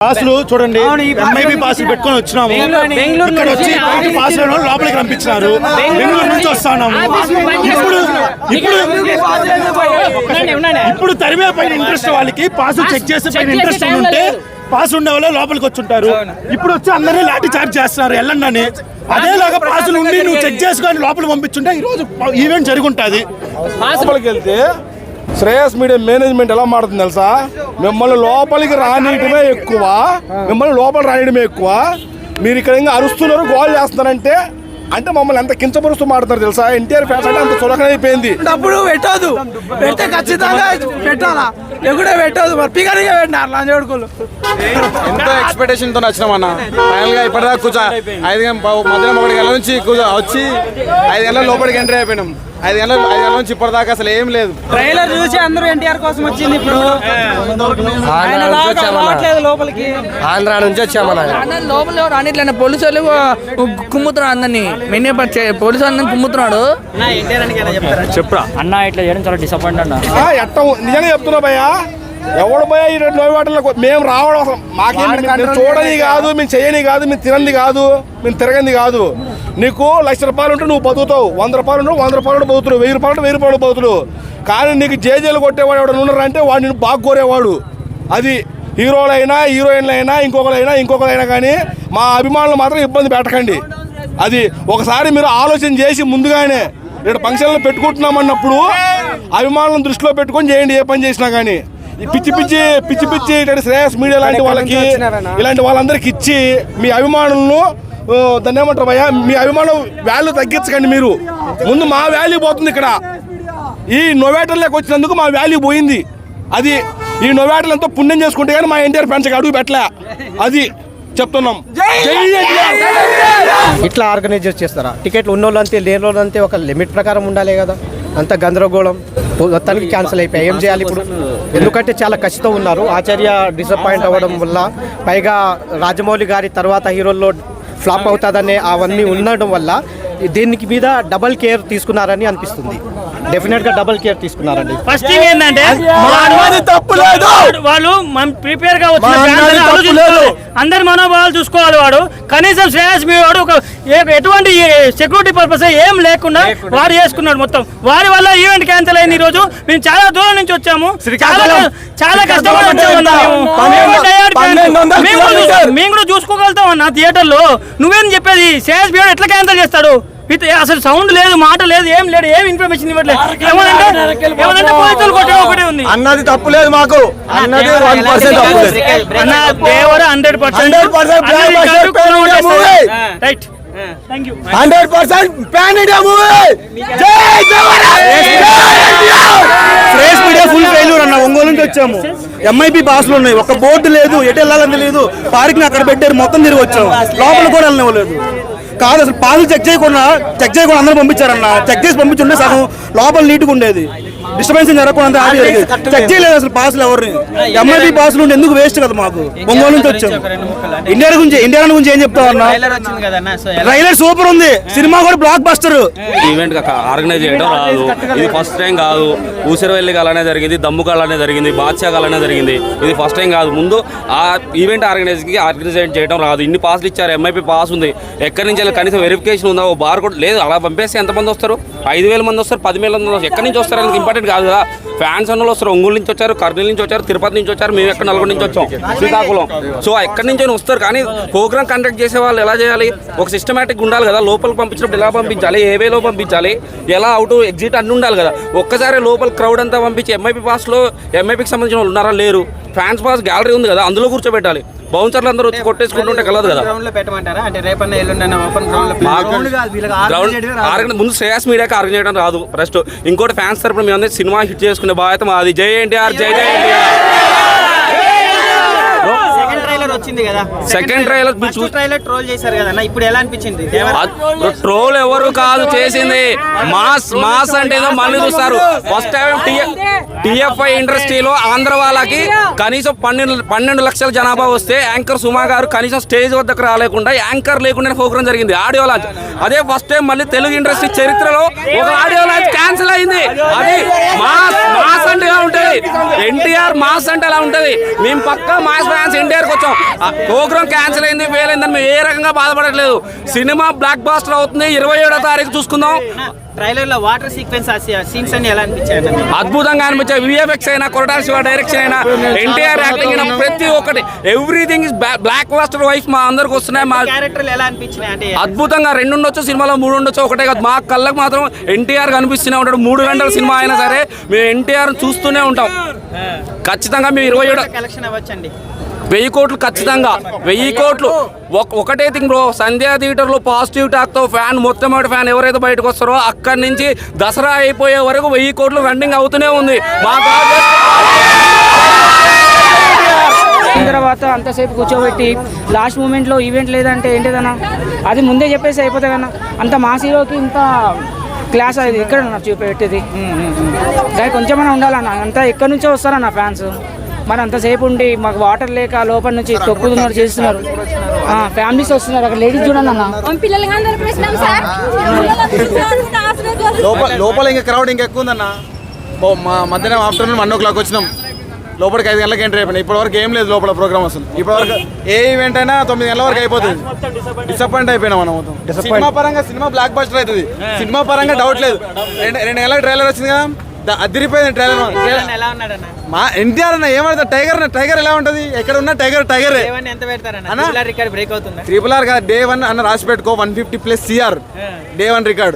పాసులు చూడండి, ఎంఐబి పాసులు పెట్టుకొని వచ్చినాము. ఇక్కడ వచ్చి బయట పాసులను లోపలికి పంపించినారు. బెంగళూరు నుంచి వస్తున్నాము. ఇప్పుడు తరిమే పైన ఇంట్రెస్ట్ వాళ్ళకి పాసులు చెక్ చేసే పైన ఇంట్రెస్ట్ ఉంటే పాస్ ఉండే వాళ్ళు లోపలికి వచ్చుంటారు. ఇప్పుడు వచ్చి అందరినీ లాఠీ చార్జ్ చేస్తున్నారు వెళ్ళండి అని. అదేలాగా పాసులు ఉండి నువ్వు చెక్ చేసుకొని లోపలికి పంపించుంటే ఈ రోజు ఈవెంట్ జరుగుంటుంది. లోపలికి వెళ్తే శ్రేయస్ మీడియా మేనేజ్మెంట్ ఎలా మారుతుంది తెలుసా? మిమ్మల్ని లోపలికి రానియడమే ఎక్కువ, మిమ్మల్ని లోపల రానియడమే ఎక్కువ. మీరు ఇక్కడ ఇంకా అరుస్తున్నారు, గోల్ చేస్తున్నారంటే అంటే మమ్మల్ని ఎంత కించపరుస్తూ మాడుతున్నారు తెలుసా? ఎన్టీఆర్ ఫ్యాన్స్ అంటే అంత చులకనైపోయింది. డబ్బులు పెట్టదు, పెడితే ఖచ్చితంగా పెట్టాలా, ఎగుడే పెట్టదు. మరి పిగనిగా పెట్టినారు లంజోడుకులు. ఎంతో ఎక్స్పెక్టేషన్ తో వచ్చినామన్న. ఫైనల్ గా ఇప్పటిదాకా కూర్చో 5 మధ్యాహ్నం 1 గంటల నుంచి వచ్చి 5 గంటల లోపలికి ఎంట్రీ అయిపోయినాం. 5 గంటల నుంచి ఇప్పటిదాకా అసలు ఏం లేదు. ట్రైలర్ చూసి అందరూ ఎన్టీఆర్ కోసం వచ్చింది. ఇప్పుడు లోపలికి ఆంధ్ర నుంచి వచ్చామన్నా. లోపల రానిట్లే పోలీసులు కుమ్ముతున్నాడు అందరినీ. మెయిన్ పోలీసు అందరిని కుమ్ముతున్నాడు. చెప్పురా అన్న, ఇట్లా చేయడం చాలా డిసప్పాయింట్ అన్న. నిజంగా చెప్తున్నా భయ్యా, ఎవడు భయ ఈ 2 వాటిలో మేము రావడం అసలు మాకేం చూడని కాదు, మేము చేయని కాదు, మేము తినంది కాదు, మేము తిరగంది కాదు. నీకు ₹1,00,000 ఉంటే నువ్వు బతుకుతావు, ₹100 ఉంటే ₹100 బతుకుతావు, ₹1000 ఉంటే ₹1000 బతుకుతావు. కానీ నీకు జేజేలు కొట్టేవాడు ఎవడు ఉన్నారంటే వాడు నేను బాగా కోరేవాడు. అది హీరోలైనా హీరోయిన్లైనా ఇంకొకరైనా కానీ మా అభిమానులు మాత్రం ఇబ్బంది పెట్టకండి. అది ఒకసారి మీరు ఆలోచన చేసి ముందుగానే ఇక్కడ ఫంక్షన్లు పెట్టుకుంటున్నామన్నప్పుడు అభిమానులను దృష్టిలో పెట్టుకొని చేయండి ఏ పని చేసినా కానీ. పిచ్చి ఇట్లాంటి శ్రేయస్ మీడియా లాంటి వాళ్ళకి, ఇలాంటి వాళ్ళందరికి ఇచ్చి మీ అభిమానులను దాన్ని ఏమంటారు భయ్యా, మీ అభిమానుల వాల్యూ తగ్గించకండి. మీరు ముందు మా వాల్యూ పోతుంది. ఇక్కడ ఈ నోవేటర్లోకి వచ్చినందుకు మా వాల్యూ పోయింది. అది ఈ నోవేటర్లు ఎంతో పుణ్యం చేసుకుంటే కానీ మా ఎన్టీఆర్ ఫ్యాన్స్ అడుగు పెట్టలే. అది చెప్తున్నాం. ఇట్లా ఆర్గనైజ్ చేస్తారా? టికెట్లు ఉన్నోళ్ళంతే, లేని వాళ్ళంతే, ఒక లిమిట్ ప్రకారం ఉండాలి కదా. అంత గందరగోళం మొత్తానికి క్యాన్సిల్ అయిపోయి ఏం చేయాలి ఇప్పుడు? ఎందుకంటే చాలా కసితో ఉన్నారు. ఆచార్య డిసప్పాయింట్ అవ్వడం వల్ల, పైగా రాజమౌళి గారి తర్వాత హీరోల్లో ఫ్లాప్ అవుతుందనే అవన్నీ ఉండడం వల్ల దీనికి మీద డబల్ కేర్ తీసుకున్నారని అనిపిస్తుంది. డెఫినెట్ గా డబల్ కేర్ తీసుకున్నారండి. ఫస్ట్ థింగ్ ఏంటంటే వాళ్ళు ప్రిపేర్ గా వచ్చిన అందరి మనోభావాలు చూసుకోవాలి. వాడు కనీసం శ్రేయస్ మీ వాడు ఎటువంటి సెక్యూరిటీ పర్పస్ ఏం లేకుండా వాడు చేసుకున్నాడు మొత్తం. వారి వల్ల ఈవెంట్ క్యాన్సిల్ అయింది. ఈ రోజు మేము చాలా దూరం నుంచి వచ్చాము, చాలా కష్టపడి వచ్చాము. మేము కూడా చూసుకోగలుగుతాం అన్న థియేటర్ లో. నువ్వేం చెప్పేది? శ్రేయస్ మీ వాడు ఎట్లా క్యాన్సిల్ చేస్తాడు? అసలు సౌండ్ లేదు, మాట లేదు, ఏం లేదు, ఏం ఇన్ఫర్మేషన్ ఇవ్వట్లేదు. ఏమంటే పోలీసులు కొట్టడం ఒకటే ఉంది. అన్నది తప్పు లేదు మాకు, అన్నది 1% తప్పు లేదు. అన్న దేవర 100% right. Thank you. 100% pan India movie. Shreyas media full failure అన్న. ఒంగోలు నుంచి వచ్చాము. ఎంఐబి పాసులు ఉన్నాయి, ఒక బోర్డు లేదు, ఎటు వెళ్ళాలని తెలియదు. పార్కింగ్ అక్కడ పెట్టారు, మొత్తం తిరిగి వచ్చాము. లోపల కూడా వెళ్ళనివ్వలేదు. కాదు అసలు పాసులు చెక్ చేయకుండా అందరూ పంపించారన్న. చెక్ చేసి పంపించుంటే సగం లోపల నీట్గా ఉండేది, డిస్టర్బెన్స్ జరగకుండా చెక్ చేయలేదు అసలు పాసులు ఎవరిని. ఎంఐబి పాసులు ఉంటే ఎందుకు వేస్ట్ కదా మాకు. ఒంగోలు నుంచి వచ్చాము. ఇండియా గురించి ఏం చెప్తావు అన్న? ట్రైలర్ సూపర్ ఉంది, సినిమా కూడా బ్లాక్ బస్టర్. ఈవెంట్ ఆర్గనైజ్ చేయడం రాదు, ఇది ఫస్ట్ టైం కాదు. ఊసిరవెల్లి అలానే జరిగింది, దమ్ముక అలానే జరిగింది, బాద్షా అలానే జరిగింది. ఇది ఫస్ట్ టైం కాదు. ముందు ఆ ఈవెంట్ ఆర్గనైజ్ చేయడం రాదు. ఇన్ని పాసులు ఇచ్చారు, ఎంఐపి పాస్ ఉంది, ఎక్కడి నుంచి కనీసం వెరిఫికేషన్ ఉందా? ఓ బార్ కూడా లేదు. అలా పంపేస్తే ఎంతమంది వస్తారు? 5,000 మంది వస్తారు, 10,000 మంది వస్తారు. ఎక్కడి నుంచి వస్తారు అనేది ఇంపార్టెంట్ కాదు కదా. ఫ్యాన్స్ అన్న వస్తారు, ఒంగోలు నుంచి వచ్చారు, కర్నూలు నుంచి వచ్చారు, తిరుపతి నుంచి వచ్చారు, మేము ఎక్కడ నల్గొండ నుంచి వచ్చాం, శ్రీకాకుళం. సో ఎక్కడి నుంచి వస్తారు. కానీ ప్రోగ్రామ్ కండక్ట్ చేసే వాళ్ళు ఎలా చేయాలి? ఒక సిస్టమేటిక్ ఉండాలి కదా. లోపలికి పంపించినప్పుడు ఎలా పంపించాలి, ఏ వేలో పంపించాలి, ఎలా అవుట్ ఎగ్జిట్ అన్ని ఉండాలి కదా. ఒక్కసారి లోపల క్రౌడ్ అంతా పంపించి ఎంఐపీ పాస్లో ఎంఐపీకి సంబంధించిన వాళ్ళు ఉన్నారా? లేరు. ఫ్యాన్స్ పాస్ గ్యాలరీ ఉంది కదా, అందులో కూర్చోబెట్టాలి. బౌన్సర్లు అందరూ వచ్చి కొట్టేసుకుంటుంటే కలదు కదా. ముందు శ్రేయస్ మీడియాకి ఆర్గనైజ్ చేయడం రాదు ఫస్ట్. ఇంకోటి ఫ్యాన్స్ తరపున మేము అందరూ సినిమా హిట్ చేసుకునే బాధ్యత మాది. జై ఎన్టీఆర్, జై జై ఎన్టీఆర్. సెకండ్ ట్రైలర్ ట్రోల్ చేశారు కదా, ఇప్పుడు ఎలా అనిపించింది? ట్రోల్ ఎవరు కాదు చేసింది, మాస్ అంటే ఏదో మళ్ళీ చూస్తారు. ఫస్ట్ టైం టీఎఫ్ఐ ఇండస్ట్రీలో ఆంధ్ర వాళ్ళకి కనీసం 12 లక్షల జనాభా వస్తే యాంకర్ సుమా గారు కనీసం స్టేజ్ వద్దకు రాలేకుండా యాంకర్ లేకుండా ప్రోగ్రామ్ జరిగింది ఆడియో లాంచ్. అదే ఫస్ట్ టైం మళ్ళీ తెలుగు ఇండస్ట్రీ చరిత్రలో ఒక ఆడియో లాంచ్ క్యాన్సిల్ అయింది. అది మాస్ అంటే ఎలా ఉంటుంది, ఎన్టీఆర్ మాస్ అంటే ఎలా ఉంటుంది. మేము పక్కా మాస్ ఫ్యాన్స్ ఎన్టీఆర్కి వచ్చాం. ప్రోగ్రామ్ క్యాన్సిల్ అయింది, ఫెయిల్ అయిందని మేము ఏ రకంగా బాధపడట్లేదు. సినిమా బ్లాక్ బాస్టర్ అవుతుంది. 27వ తారీఖు చూసుకుందాం. ట్రైలర్ లో వాటర్ సీక్వెన్స్ సీన్స్ అన్ని ఎలా అనిపించాయి? అద్భుతంగా అనిపించాయి. విఎఫ్ఎక్స్ అయినా, కొరటాల శివ డైరెక్షన్ అయినా, ఎన్టీఆర్ యాక్టింగ్ అయినా, ప్రతి ఒక్కటి everything is blockbuster vibe మా అందరికి వస్తున్నాయి. మా క్యారెక్టర్లు ఎలా అనిపించినాయి అంటే అద్భుతంగా 2 ఉండొచ్చు సినిమాలో, 3 ఉండొచ్చు, ఒకటే కాదు. మా కళ్ళకు మాత్రం ఎన్టీఆర్ కనిపిస్తూనే ఉంటాడు. 3 గంటల సినిమా అయినా సరే మేము ఎన్టీఆర్ చూస్తూనే ఉంటాం. ఖచ్చితంగా మేము 27 కలెక్షన్ అవ్వచ్చండి. 1000 కోట్లు ఖచ్చితంగా 1000 కోట్లు. ఒకటే థింగ్ బ్రో, సంధ్యా థియేటర్లో పాజిటివ్ టాక్తో ఫ్యాన్ మొట్టమొదటి ఫ్యాన్ ఎవరైతే బయటకు వస్తారో అక్కడి నుంచి దసరా అయిపోయే వరకు 1000 కోట్లు రన్నింగ్ అవుతూనే ఉంది. మా తర్వాత అంతసేపు కూర్చోబెట్టి లాస్ట్ మూమెంట్లో ఈవెంట్ లేదంటే ఏంటిదన్నా, అది ముందే చెప్పేసి అయిపోతుంది కన్నా. అంత మాస్ హీరోకి ఇంత క్లాస్ అది ఎక్కడ చూపెట్టేది కొంచెమైనా ఉండాలన్న. అంతా ఎక్కడి నుంచో వస్తారన్న ఫ్యాన్స్. మరి అంతసేపు ఉండి మాకు వాటర్ లేక లోపల నుంచి తొక్కుతున్నారు, చేస్తున్నారు. ఫ్యామిలీస్ వస్తున్నారు, అక్కడ లేడీస్ చూడండి అన్న. లోపల ఇంకా క్రౌడ్ ఇంకా ఎక్కువ ఉందన్న. మా మధ్యాహ్నం ఆఫ్టర్నూన్ 1 o'clock వచ్చినాం. లోపలికి 5 గంటలకు ఎంట్రీ అయిపోయినాయి. ఇప్పటివరకు ఏం లేదు లోపల ప్రోగ్రామ్ అసలు. ఇప్పటివరకు ఏ ఈవెంట్ అయినా 9 గంటల వరకు అయిపోతుంది. డిసప్పాయింట్ అయిపోయినాం మనం మొత్తం. సినిమా పరంగా సినిమా బ్లాక్ బస్టర్ అవుతుంది. సినిమా పరంగా డౌట్ లేదు. 2 గంటలకు ట్రైలర్ వచ్చింది కదా, అదిరిపోయింది ట్రైలర్. ఎలా ఉన్నాడన్న? మా ఎన్టీఆర్ అన్న ఏమవుతుంది, టైగర్ ఎలా ఉంటుంది, ఎక్కడ ఉన్న టైగరే. ఎంత పెడతారన్న? రికార్డ్ బ్రేక్ అవుతుందా? RRR కాదు, Day 1 అన్న రాసి పెట్టుకో. 150+ CR Day 1 రికార్డ్.